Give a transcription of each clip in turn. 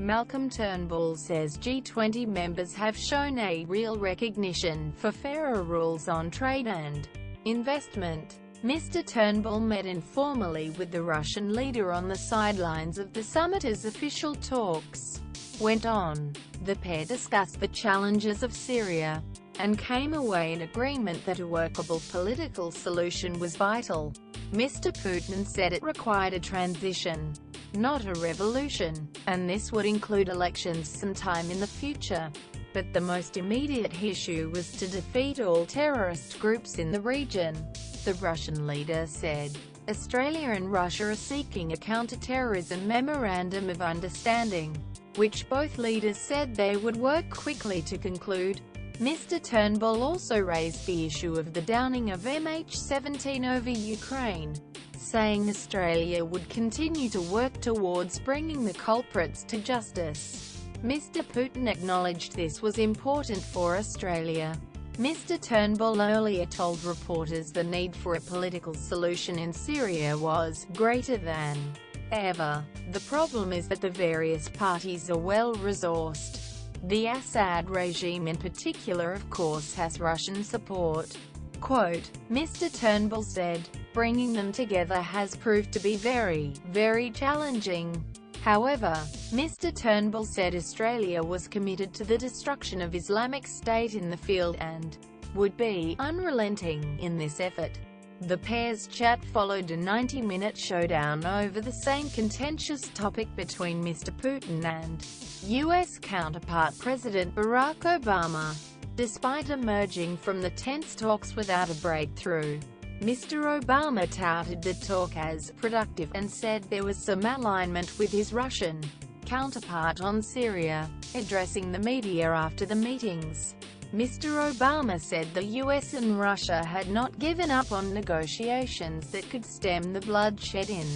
Malcolm Turnbull says G20 members have shown a real recognition for fairer rules on trade and investment. Mr. Turnbull met informally with the Russian leader on the sidelines of the summit as official talks went on. The pair discussed the challenges of Syria and came away in agreement that a workable political solution was vital. Mr. Putin said it required a transition, not a revolution, and this would include elections sometime in the future. But the most immediate issue was to defeat all terrorist groups in the region. The Russian leader said, Australia and Russia are seeking a counter-terrorism memorandum of understanding, which both leaders said they would work quickly to conclude. Mr. Turnbull also raised the issue of the downing of MH17 over Ukraine, saying Australia would continue to work towards bringing the culprits to justice. Mr. Putin acknowledged this was important for Australia. Mr. Turnbull earlier told reporters the need for a political solution in Syria was greater than ever. The problem is that the various parties are well-resourced. The Assad regime in particular of course has Russian support. Quote, Mr. Turnbull said, bringing them together has proved to be very challenging. However, Mr. Turnbull said Australia was committed to the destruction of Islamic State in the field and would be unrelenting in this effort. The pair's chat followed a 90-minute showdown over the same contentious topic between Mr. Putin and U.S. counterpart President Barack Obama. Despite emerging from the tense talks without a breakthrough, Mr. Obama touted the talk as productive and said there was some alignment with his Russian counterpart on Syria. Addressing the media after the meetings, Mr. Obama said the US and Russia had not given up on negotiations that could stem the bloodshed in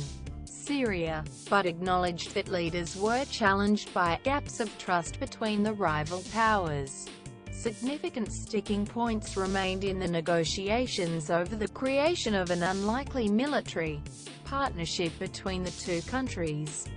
Syria, but acknowledged that leaders were challenged by gaps of trust between the rival powers. Significant sticking points remained in the negotiations over the creation of an unlikely military partnership between the two countries,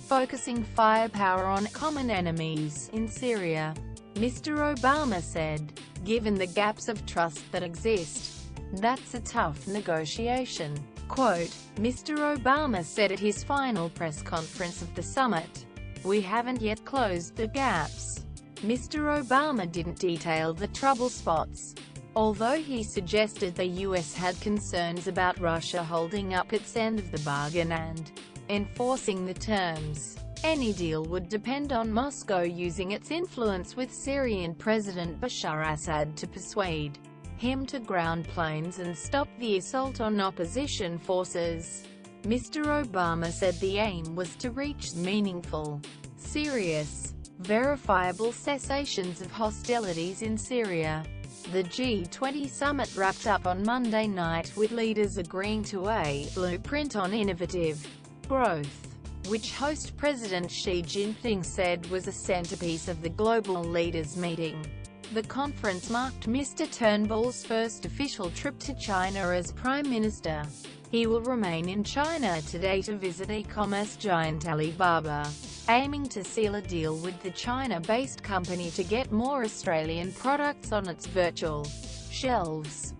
focusing firepower on common enemies in Syria. Mr. Obama said, given the gaps of trust that exist, that's a tough negotiation. Quote, Mr. Obama said at his final press conference of the summit, we haven't yet closed the gaps. Mr. Obama didn't detail the trouble spots, although he suggested the US had concerns about Russia holding up its end of the bargain and enforcing the terms. Any deal would depend on Moscow using its influence with Syrian President Bashar Assad to persuade him to ground planes and stop the assault on opposition forces. Mr. Obama said the aim was to reach meaningful, serious, verifiable cessations of hostilities in Syria. The G20 summit wrapped up on Monday night with leaders agreeing to a blueprint on innovative growth, which host President Xi Jinping said was a centerpiece of the global leaders' meeting. The conference marked Mr. Turnbull's first official trip to China as Prime Minister. He will remain in China today to visit e-commerce giant Alibaba, aiming to seal a deal with the China-based company to get more Australian products on its virtual shelves.